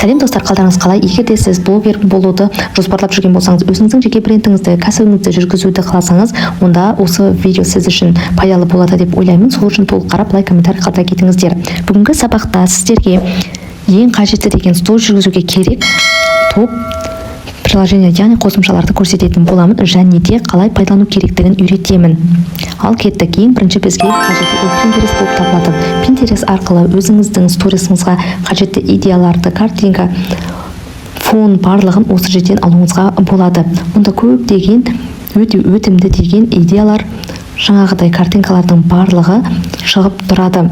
Сәлем достар, қалдарыңыз қалай? Егер де сіз блогер болуды жоспарлап жүрген болсаңыз, өзіңіздің жеке брендіңізді, кәсібіңізді жүргізуді қаласаңыз, онда осы видео сіз үшін пайдалы болады деп ойлаймын. Сол үшін толық қарап, лайк, комментарий қалдыра кетіңіздер. Бүгінгі сабақта сіздерге ең қажетті деген сторис жүргізуге керек топ приложение, яғни қосымшаларды көрсететін боламын және де қалай пайдалану керектігін үйретемін. Ал кеттік. Ең бірінші бізге қажетті Pinterest болып табылады. Pinterest арқылы өзіңіздің сторисіңізға қажетті идеяларды, картинка, фон барлығын осы жерден алуыңызға болады. Мұнда көптеген өте өтімді деген идеялар, жаңағыдай картинкалардың барлығы шығып тұрады.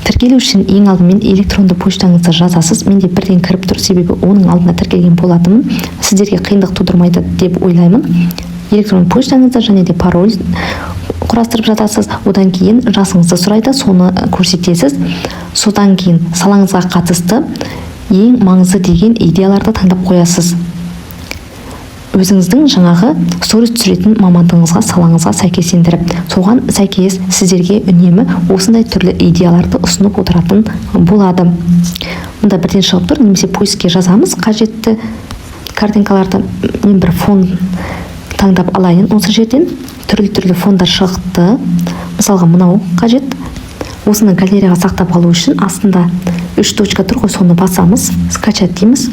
Тіркелу үшін ең алдымен электронды поштаңызды жазасыз. Мен де бірден кіріп тұр, себебі оның алдына тіркелген болатынмын. Сіздерге қиындық тудырмайды деп ойлаймын. Электронды поштаңызды және де пароль құрастырып жатасыз. Одан кейін жасыңызды сұрайды, соны көрсетесіз. Содан кейін салаңызға қатысты ең маңызды деген идеяларды таңдап қоясыз. Өзіңіздің жаңағы сторис түсіретін мамандығыңызға, салаңызға сәйкестендіріп, соған сәйкес сіздерге үнемі осындай түрлі идеяларды ұсынып отыратын болады. Мұнда бірден шығып тұр, немесе поискке жазамыз қажетті картинкаларды. Мен бір фон таңдап алайын. Осы жерден түрлі фондар шықты. Мысалға мынау қажет. Осыны галереяға сақтап алу үшін астында 3 точка тұр ғой, соны басамыз, скачать дейміз.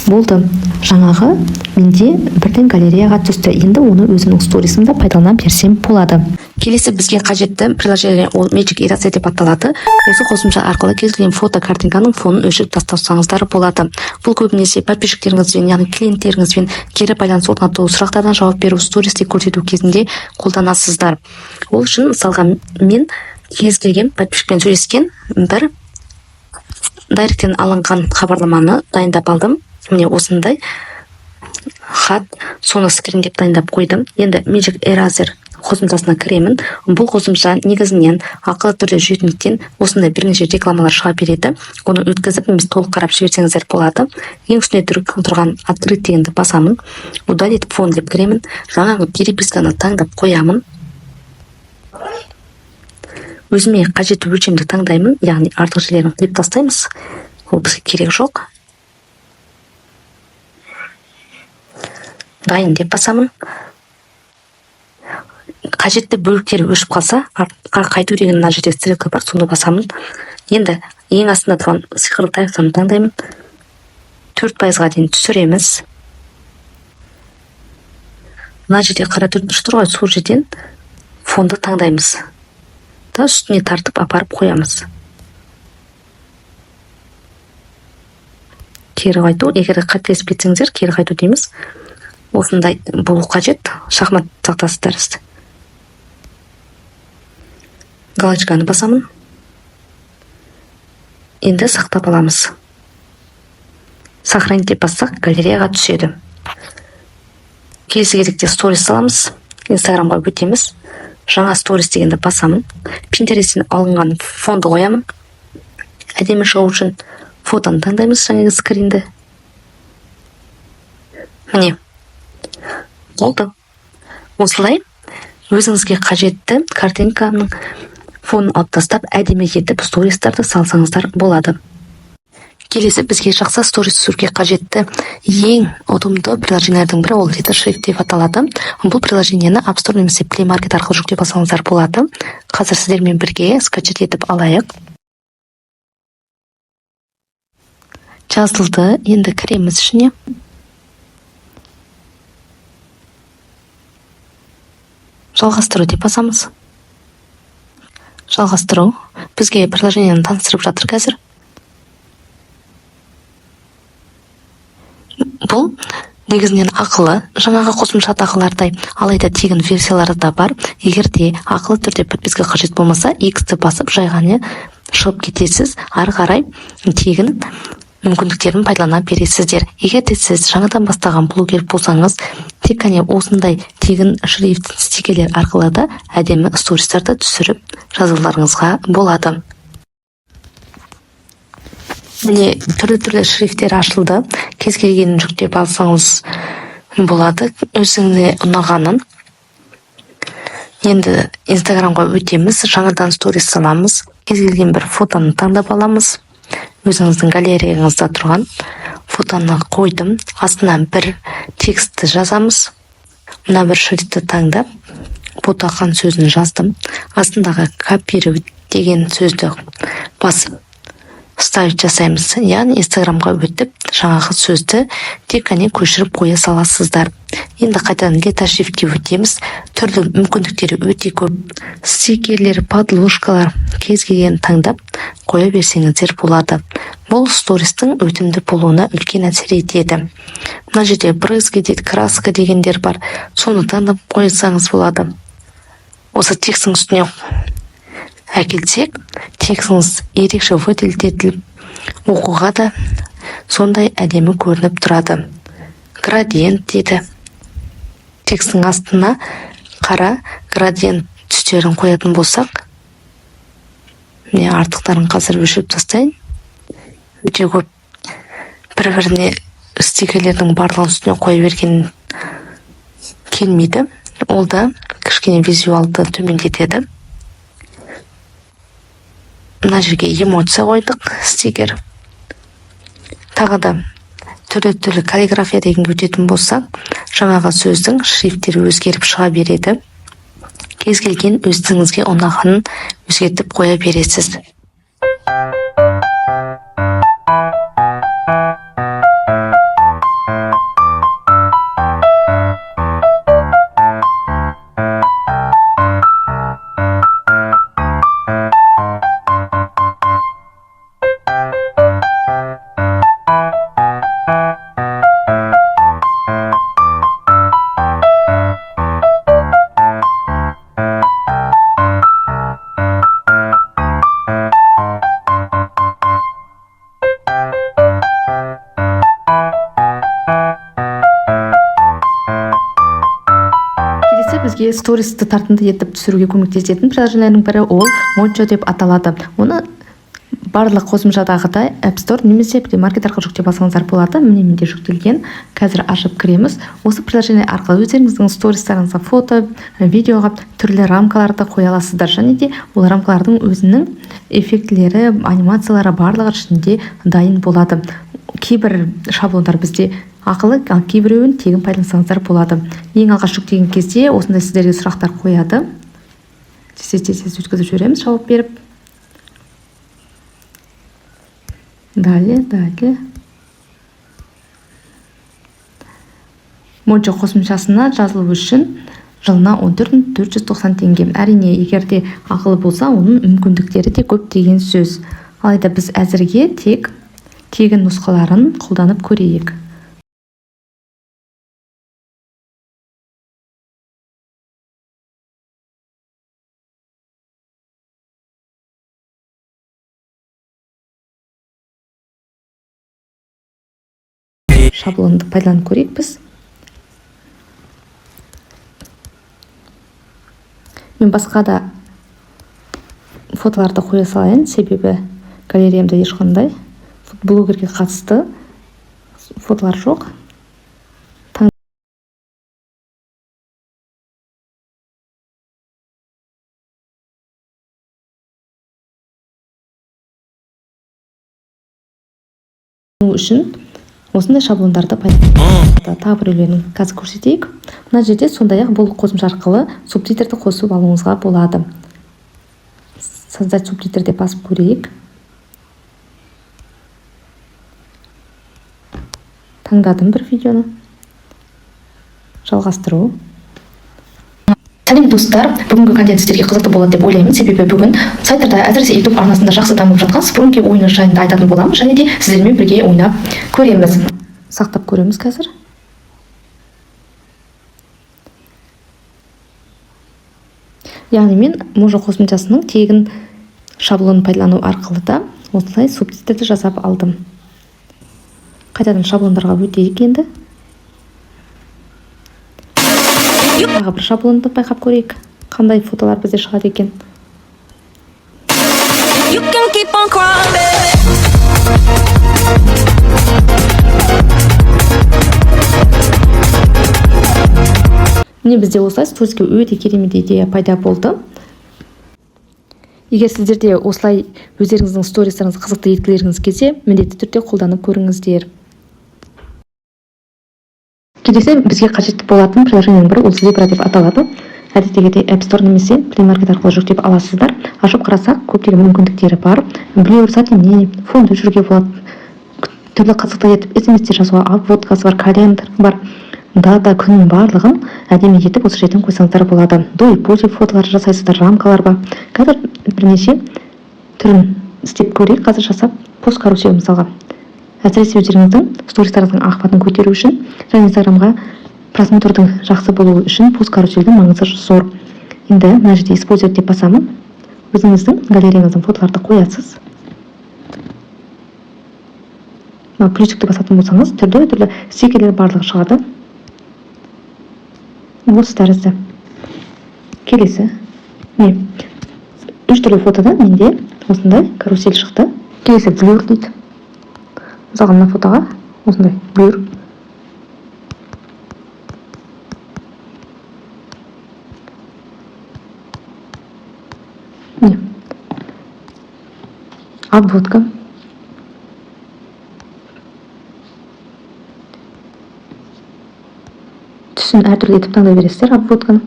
Болды. Жаңағы менде бірден галереяға түсті. Енді оны өзімнің сторисімді пайдалана берсем болады. Келесі бізге қажетті приложение, ол Magic Eraser деп аталады. Осы қосымша арқылы кез келген фото картинканың фонын өшіріп тастасаңыздар болады. Бұл көбінесе подписчиктеріңізбен, яғни клиенттеріңізбен кері байланыс орнату, сұрақтардан жауап беру, стористе көрсету кезінде қолданасыздар. Ол үшін мысалға мен кез келген подписчикпен сөйлескен бір дайректен алынған хабарламаны дайындап алдым. Міне осындай хат, соны скриндеп дайындап қойдым. Енді Magic Eraser қосымшасына кіремін. Бұл қосымша негізінен ақылы түрде жүретіндіктен осындай бірнеше рекламалар шыға береді. Оны өткізіп, немесе толық қарап жіберсеңіздер болады. Ең үстіне тұрған открыть дегенді басамын. Удалить фон деп кіремін. Жаңағы переписканы таңдап қоямын. Өзіме қажетті өлшемді таңдаймын, яғни артық жерлерін қиып тастаймыз. Ол бізге керек жоқ. Дайын деп басамын. Қажетті бөліктері өшіп қалса, артқа қайту деген мына жерде стрелка бар, соны басамын. Енді ең астында тұрған сиқырлы таяқшаны таңдаймын. 4%-ға дейін түсіреміз. Мына жерде қара 4 тұр ғой, сол жерден фонды таңдаймыз. Да үстіне тартып апарып қоямыз. Кері қайту, егер қателесіп кетсеңіздер, кері қайту дейміз. Осындай болу қажет, шахмат тақтасы тәрізді. Галочканы басамын. Енді сақтап аламыз. Сохранить деп бассақ, галереяға түседі. Келесі кезекте сторис саламыз. Инстаграмға өтеміз. Жаңа сторис дегенді басамын. Pinterest'тен алынған фонды қоямын. Әдемі шығу үшін фотоны таңдаймыз, жаңағы скринді. Міне. Болды. Осылай өзіңізге қажетті картинканың фонын алып тастап, әдемі етіп стористарды салсаңыздар болады. Келесі бізге жақсы сторис түсіруге қажетті ең ұтымды приложениелердің бірі, ол Reader деп аталады. Бұл приложениені App Store немесе Play Market арқылы жүктеп алсаңыздар болады. Қазір сіздермен бірге скачать етіп алайық. Жазылды. Енді кіреміз ішіне. Жалғастыру деп басамыз. Жалғастыру. Бізге приложениені таныстырып жатыр қазір. Бұл негізінен ақылы, жаңағы қосымша тағылардай, алайда тегін версиялары да бар. Егер де ақылы түрде подписка қажет болмаса, X-ті басып жайғаны шығып кетесіз. Ары қарай тегін мүмкіндіктерін пайдалана бересіздер. Егер де сіз жаңадан бастаған блогер болсаңыз, тек қана осындай тегін шрифт стикерлер арқылы да әдемі стористарды түсіріп жазуларыңызға болады. Міне түрлі шрифттер ашылды. Кез келгенін жүктеп алсаңыз болады, өзіңе ұнағанын. Енді Инстаграмға өтеміз, жаңадан сторис саламыз. Кез келген бір фотоны таңдап аламыз. өзіңіздің галереяңызда тұрған фотоны қойдым. Астынан бір текстті жазамыз. Мына бір шрифтті таңдап, ботақан сөзін жаздым. Астындағы копировать деген сөзді басып ставить жасаймыз. Яғни Инстаграмға өтіп, жаңағы сөзді тек қана көшіріп қоя саласыздар. Енді қайтадан Get Shift'ке өтеміз. Түрлі мүмкіндіктері өте көп. Стикерлер, подложкалар, кез келген таңдап қоя берсеңіздер болады. Бұл стористің өтімді болуына үлкен әсер етеді. Мына жерде брызги дейді, краска дегендер бар. Соны таңдап қойсаңыз болады. Осы текстің үстіне әкелсек, текстіңіз ерекше выделдетіліп, оқуға да сондай әдемі көрініп тұрады. Градиент дейді. Текстің астына қара градиент түстерін қоятын болсақ, міне артықтарын қазір өшіріп тастайын. Өте көп бір-біріне стикерлердің барлығын үстіне қоя берген келмейді. Ол да кішкене визуалды төмендетеді. Мына жерге эмоция қойдық, стикер. Тағы да түрлі каллиграфия дегенге өтетін болсақ, жаңағы сөздің шрифттері өзгеріп шыға береді. Кез келген өзіңізге ұнағанын өзгертіп қоя бересіз. Бізге стористі тартымды етіп түсіруге көмектесетін приложениенің бірі ол Mojo деп аталады. Оны барлық қосымшадағыдай App Store немесе Play Market арқылы жүктеп алсаңыздар болады. Міне менде жүктелген. Қазір ашып кіреміз. Осы приложение арқылы өздеріңіздің стористарыңызға фото, видеоға түрлі рамкаларды қоя аласыздар. Және де ол рамкалардың өзінің эффектілері, анимациялары барлығы ішінде дайын болады. Кейбір шаблондар бізде ақылы, кейбіреуін тегін пайдалансаңыздар болады. Ең алғаш жүктеген кезде осындай сіздерге сұрақтар қояды. Тез өткізіп жібереміз, жауап беріп. Далее. Mojo қосымшасына жазылу үшін жылына 14.490 теңге. Әрине, егерде ақылы болса, оның мүмкіндіктері де көп деген сөз. Алайда біз әзірге тек тегін нұсқаларын қолданып көрейік. Шаблонды пайдаланып көрейік біз. Мен басқа да фотоларды қоя салайын, себебі галереямда ешқандай блогерге қатысты фотолар жоқ. Үшін осындай шаблондарды пайдаланады. Тағы біреулерін қазір көрсетейік. Мына жерде сондай-ақ бұл қосымша арқылы субтитрді қосып алуыңызға болады. Создать субтитрді басып көрейік. Таңдадым бір видеоны. Жалғастыру. Сәлем достар, бүгінгі контент сіздерге қызықты болады деп ойлаймын, себебі бүгін сайттарда, әсіресе YouTube арнасында жақсы дамып жатқан спрунги ойыны жайында айтатын боламын, және де сіздермен бірге ойнап көреміз. Сақтап көреміз қазір. Яғни мен Mojo қосымшасының тегін шаблонын пайдалану арқылы да осылай субтитрді жасап алдым. Қайтадан шаблондарға өтейік енді. Тағы бір шаблонды байқап көрейік. Қандай фотолар бізде шығады екен. Міне бізде осылай сториске өте керемет идея пайда болды. егер сіздерде осылай өздеріңіздің стористеріңізді қызықты еткілеріңіз келсе, міндетті түрде қолданып көріңіздер. Келесі бізге қажет болатын приложениенің бірі ол Libra деп аталады. Әдеттегідей App Store немесе Play Market арқылы жүктеп аласыздар. Ашып қарасақ, көптеген мүмкіндіктері бар. Blur, затемнение, фонды жүруге болады. Түрлі қызықты етіп SMS-тер жазуға, обводкасы бар, календар бар. Дата, күннің барлығын әдемі етіп осы жерден қойсаңыздар болады. До и после фотолар жасайсыздар, рамкалар бар. Қазір бірнеше түрін істеп көрейік. Қазір жасап пост карусел мысалға. Әсіресе өздеріңіздің стористарыңыздың ақпатын көтеру үшін және Инстаграмға просмотрдың жақсы болуы үшін пост каруселдің маңызы зор. Енді мына жерде использовать деп басамын. Өзіңіздің галереяңыздың фотоларды қоясыз. Плюсикті басатын болсаңыз, түрлі стикерлер барлығы шығады. Осы тәрізді. Келесі. Үш түрлі фотодан менде осындай карусель шықты. Келесі блюр дейді. Мысалға мына фотоға осындай блюр. Обводка. Түсін әртүрлі етіп таңдай бересіздер обводканы.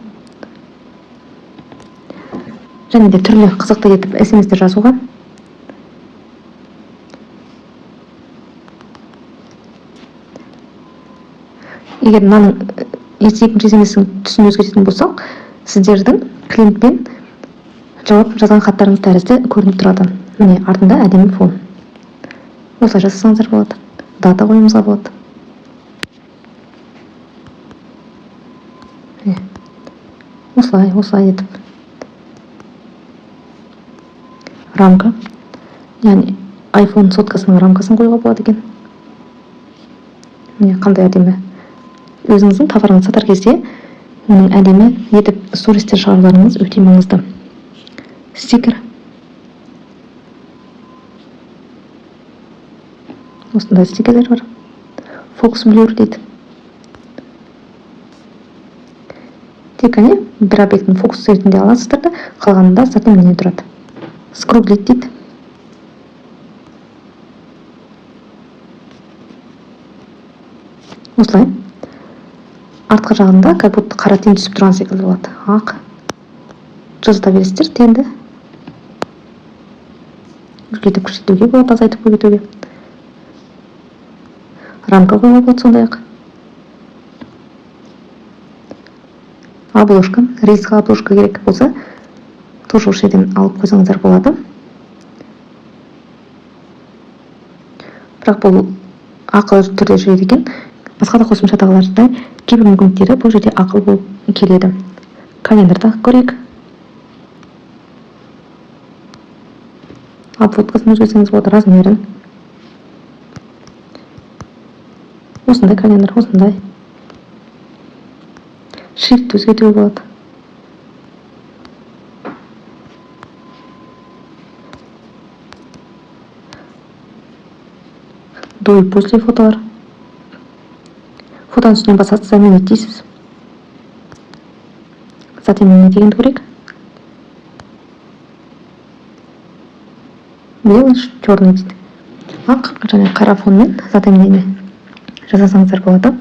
Және де түрлі қызықты етіп SMS-тер жазуға. Егер мынаның екінші SMS-ің түсін өзгертетін болсақ, сіздердің клиентпен жауап жазған хаттарыңыз тәрізді көрініп тұрады. Міне артында әдемі фон. Осылай жасасаңыздар болады. Дата қоюымызға болады. Осылай етіп. Рамка. Яғни iPhone соткасының рамкасын қоюға болады екен. Міне қандай әдемі. Өзіңіздің товарыңызды сатар кезде оның әдемі етіп стористер шығаруларыңыз өте маңызды. Стикер. Осындай стикерлер бар. Focus Blur дейді. Тек қана бір объектінің фокус ретінде аласыздар да, қалғанында затемнение тұрады. Скроглит дейді. Осылай. Артқы жағында как будто қара тен түсіп тұрған секілді болады. Ақ. Жазыта бересіздер тенді. Үлкейтіп күшейтуге болады, азайтып көбейтуге. Рамка қоюға болады сондай-ақ. Обложка, рейсқа обложка керек болса, тоже осы жерден алып қойсаңыздар болады. Бірақ бұл ақылы түрде жүреді екен. Басқа да қосымша тағылардай кейбір мүмкіндіктері бұл жерде ақыл болып келеді. Календарда көрейік. Обводкасын өзгертсеңіз болады, размерін. Осындай календар, осындай. Шрифт өзгертуге болады. До и после фотолар. Фотоның үстіне басасыз, заменить дейсіз. Затемнение дегенді көрейік. Белый, черный дейді. Ақ және қара фонмен затемнение жасасаңыздар болады.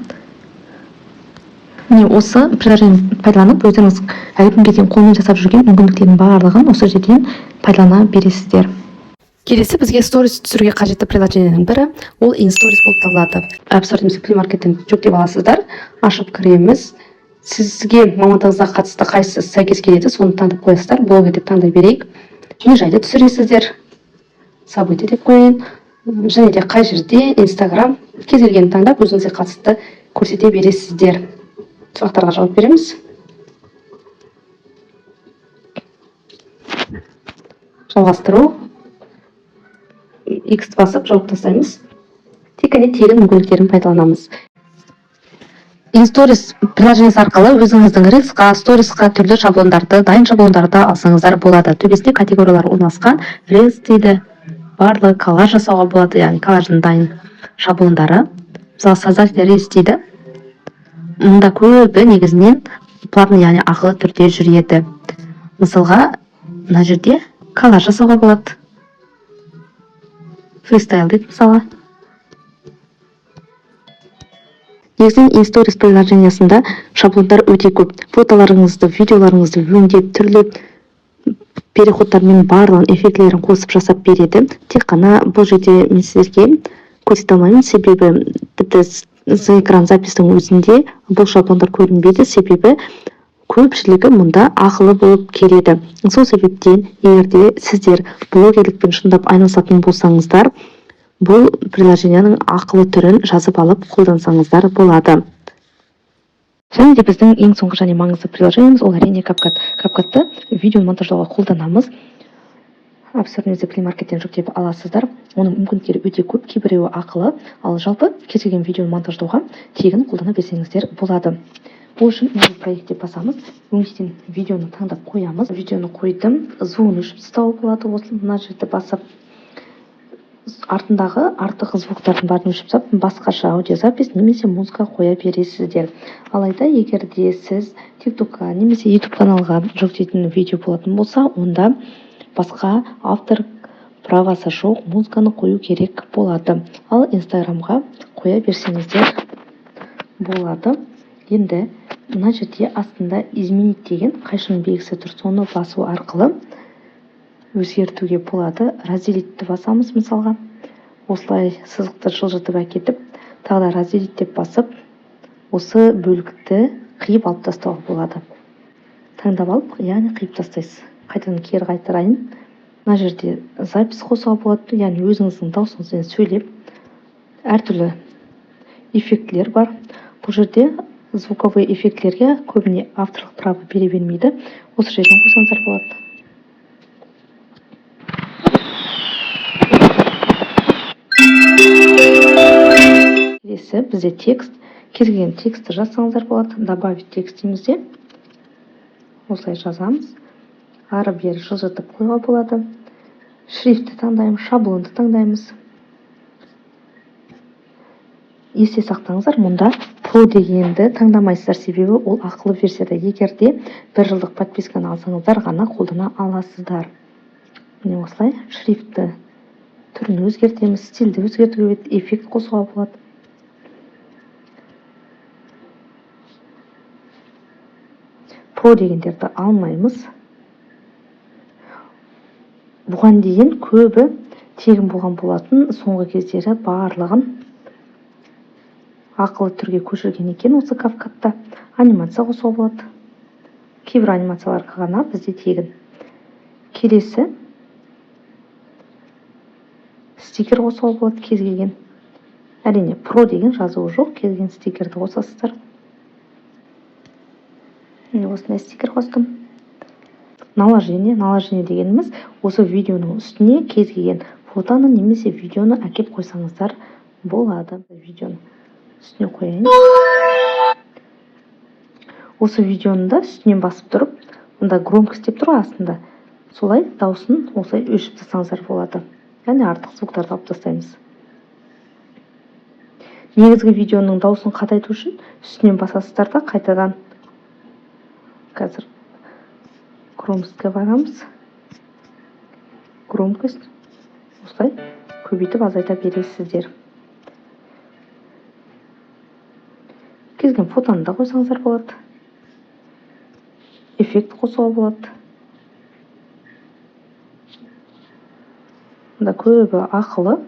Міне осы приложениені пайдаланып, өздеріңіз әлі күнге дейін қолмен жасап жүрген мүмкіндіктердің барлығын осы жерден пайдалана бересіздер. Келесі бізге сторис түсіруге қажетті приложениенің бірі ол InStories болып табылады. App Store немесе Play Market'тен жүктеп аласыздар, ашып кіреміз. Сізге мамандығыңызға қатысты қайсысы сәйкес келеді, соны таңдап қоясыздар. Блогер деп таңдай берейік. Не жайды түсіресіздер. Событие деп қояйын. Және де қай жерде Instagram кез келгенін таңдап өзіңізге қатысты көрсете бересіздер. Сұрақтарға жауап береміз. Жалғастыру. X басып жауып тастаймыз. Тек қана тегін мүмкіндіктерін пайдаланамыз. InStories приложениесі арқылы өзіңіздің рилсқа, сторисқа түрлі шаблондарды, дайын шаблондарды алсаңыздар болады. Төбесінде категориялар орналасқан. Reels дейді. Барлығы коллаж жасауға болады, яғни коллаждың дайын шаблондары. Мысалы, создатель Reels дейді. Мұнда көбі негізінен платный, яғни ақылы түрде жүреді. Мысалға, мына жерде коллаж жасауға болады. Фристайл дейді мысалы. Негізінен инсторис приложениясында шаблондар өте көп. Фотоларыңызды, видеоларыңызды өңдеп, түрлі переходтармен барлығын эффектілерін қосып жасап береді. Тек қана бұл жерде мен сіздерге көрсете алмаймын, себебі тіпті экран запистің өзінде бұл шаблондар көрінбейді, себебі көпшілігі мұнда ақылы болып келеді. Сол себептен, егерде сіздер блогерлікпен шындап айналысатын болсаңыздар, бұл приложенияның ақылы түрін жазып алып қолдансаңыздар болады. Және де біздің ең соңғы және маңызды приложениямыз ол әрине CapCut. CapCut'ты видео монтаждауға қолданамыз. App Store-немізде Play Market-тен жүктеп аласыздар. Оның мүмкіндіктері өте көп, кейбіреуі ақылы, ал жалпы кез келген видеоны монтаждауға тегін қолдана берсеңіздер болады. Бұл үшін мына проектте басамыз, өңдейтін видеоны таңдап қоямыз. Видеоны қойдым, звугын өшіп тастауға болады, осы мына жерде басып. Артындағы артық звуктардың барын өшіп тастап, басқаша аудиозапись немесе музыка қоя бересіздер. Алайда, егер де сіз TikTok-қа немесе YouTube каналға жүктейтін видео болатын болса, онда басқа автор правасы жоқ музыканы қою керек болады. Ал Instagram-ға қоя берсеңіздер болады. Енді мына жерде астында изменить деген қайшының белгісі тұр, соны басу арқылы өзгертуге болады. Разделитті басамыз мысалға. Осылай сызықты жылжытып әкетіп, тағы да разделит деп басып, осы бөлікті қиып алып тастауға болады. Таңдап алып, яғни қиып тастайсыз. Қайтадан кері қайтарайын. Мына жерде запись қосуға болады, яғни өзіңіздің даусыңызбен сөйлеп, әртүрлі эффектілер бар. Бұл жерде звуковой эффектілерге көбіне авторлық право бере бермейді. Осы жерден қойсаңыздар болады. Келесі бізде текст. Кез келген текстті жазсаңыздар болады. Добавить текст деймізде. Осылай жазамыз. Ары-бері жылжытып қоюға болады. Шрифтті таңдаймыз, шаблонды таңдаймыз. Есте сақтаңыздар, мұнда Pro дегенді таңдамайсыздар, себебі ол ақылы версияда. Егерде 1 жылдық подписканы алсаңыздар ғана қолдана аласыздар. Міне осылай шрифтті түрін өзгертеміз, стильді өзгертуге болады, эффект қосуға болады. Pro дегендерді алмаймыз. Бұған дейін көбі тегін болған болатын, соңғы кездері барлығын ақылы түрге көшірген екен. Осы CapCut'та анимация қосуға болады. Кейбір анимацияларға ғана бізде тегін. Келесі стикер қосуға болады кез келген. Әрине, Pro деген жазуы жоқ, кез келген стикерді қосасыздар. Осындай стикер қостым. Наложение дегеніміз осы видеоның үстіне кез келген фотоны немесе видеоны әкеп қойсаңыздар болады. Видеоны үстіне қояйын. Осы видеоны да үстінен басып тұрып, мұнда громкость деп тұр астында. Солай дауысын осылай өшіп тастаңыздар болады. Яғни артық звуктарды алып тастаймыз. Негізгі видеоның дауысын қатайту үшін үстінен басасыздар да қайтадан қазір громкостьқа барамыз. Громкость осылай көбейтіп азайта бересіздер. Кезген фотоны да қойсаңыздар болады. Эффект қосуға болады. Мұнда көбі ақылы.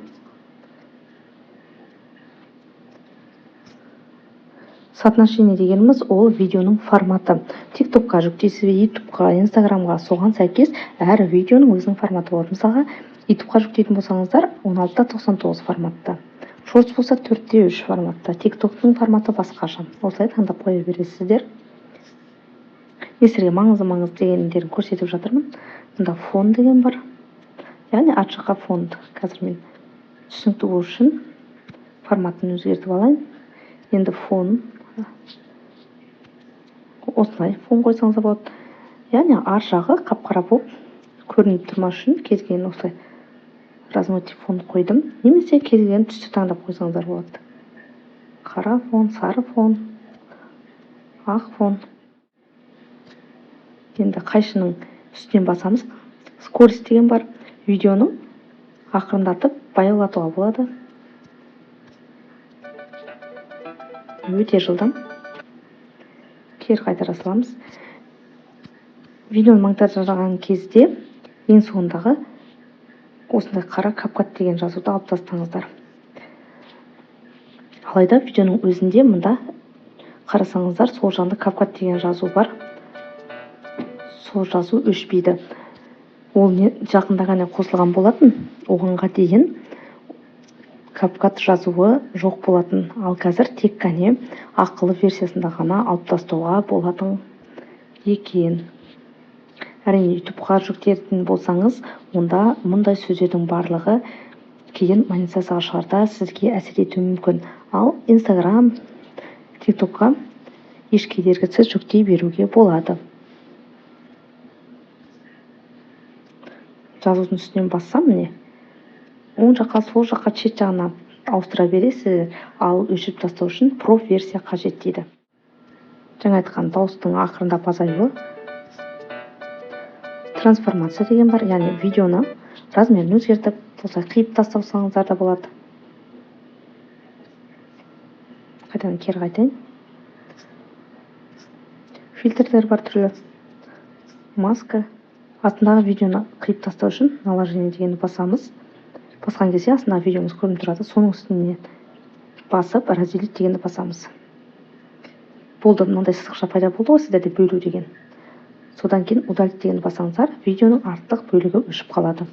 Соотношение дегеніміз ол видеоның форматы. TikTok-қа жүктейсіз, YouTube-қа, Instagram-ға соған сәйкес әр видеоның өзінің форматы болады. Мысалға, YouTube-қа жүктейтін болсаңыздар 16:99 форматта. Shorts болса 4:3 форматта. TikTok-тың форматы басқаша. Осылай таңдап қоя бересіздер. Естерге маңызды дегендерін көрсетіп жатырмын. Мұнда фон деген бар. Яғни ат жаққа фон. Қазір мен түсінікті болу үшін форматын өзгертіп алайын. Енді фон осылай фон қойсаңыз болады. Яғни ар жағы қап-қара болып көрініп тұрмас үшін кез келген осылай разноцветный фон қойдым. Немесе кез келген түсті таңдап қойсаңыздар болады. Қара фон, сары фон, ақ фон. Енді қайшының үстінен басамыз. скорость деген бар. Видеоны ақырындатып баяулатуға болады. Өте жылдам. Кері қайтара саламыз. Видеоны монтаждаған кезде ең соңындағы осындай қара CapCut деген жазуды алып тастаңыздар. Алайда видеоның өзінде мұнда қарасаңыздар, сол жағында CapCut деген жазу бар. Сол жазу өшпейді. Ол жақында ғана қосылған болатын. Оғанға дейін CapCut жазуы жоқ болатын. Ал қазір тек қана ақылы версиясында ғана алып тастауға болатын екен. Әрине, YouTube-ға жүктетін болсаңыз, онда мұндай сөздердің барлығы кейін монетизацияға шығарда сізге әсер етуі мүмкін. Ал Instagram, TikTok-қа еш кедергісіз жүктей беруге болады. Жазудың үстінен бассам, міне, оң жаққа, сол жаққа, шет жағына ауыстыра бересіз, ал өшіріп тастау үшін Pro версия қажет дейді. Жаңа айтқан дауыстың ақырындап азаюы. Трансформация деген бар, яғни видеоны размерін өзгертіп, осылай қиып тастасаңыздар да болады. Қайтадан кері қайтайын. Фильтрлер бар түрлі. Маска. Астындағы видеоны қиып тастау үшін наложение дегенді басамыз. Басқан кезде астындағы видеомыз көрініп тұрады. Соның үстіне басып, разделить дегенді басамыз. Болды, мынандай сызықша пайда болды ғой сіздерде бөлу деген. Содан кейін удалить дегенді басаңыздар, видеоның артық бөлігі өшіп қалады.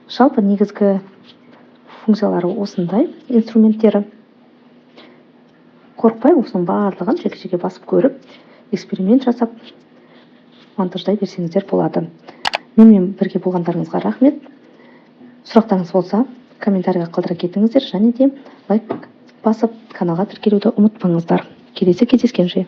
Жалпы негізгі функциялары осындай инструменттері. Қорықпай осының барлығын жеке-жеке басып көріп, эксперимент жасап, монтаждай берсеңіздер болады. Менімен бірге болғандарыңызға рахмет. Сұрақтарыңыз болса, комментарийға қалдыра кетіңіздер, және де лайк басып, каналға тіркелуді ұмытпаңыздар. Келесі кездескенше.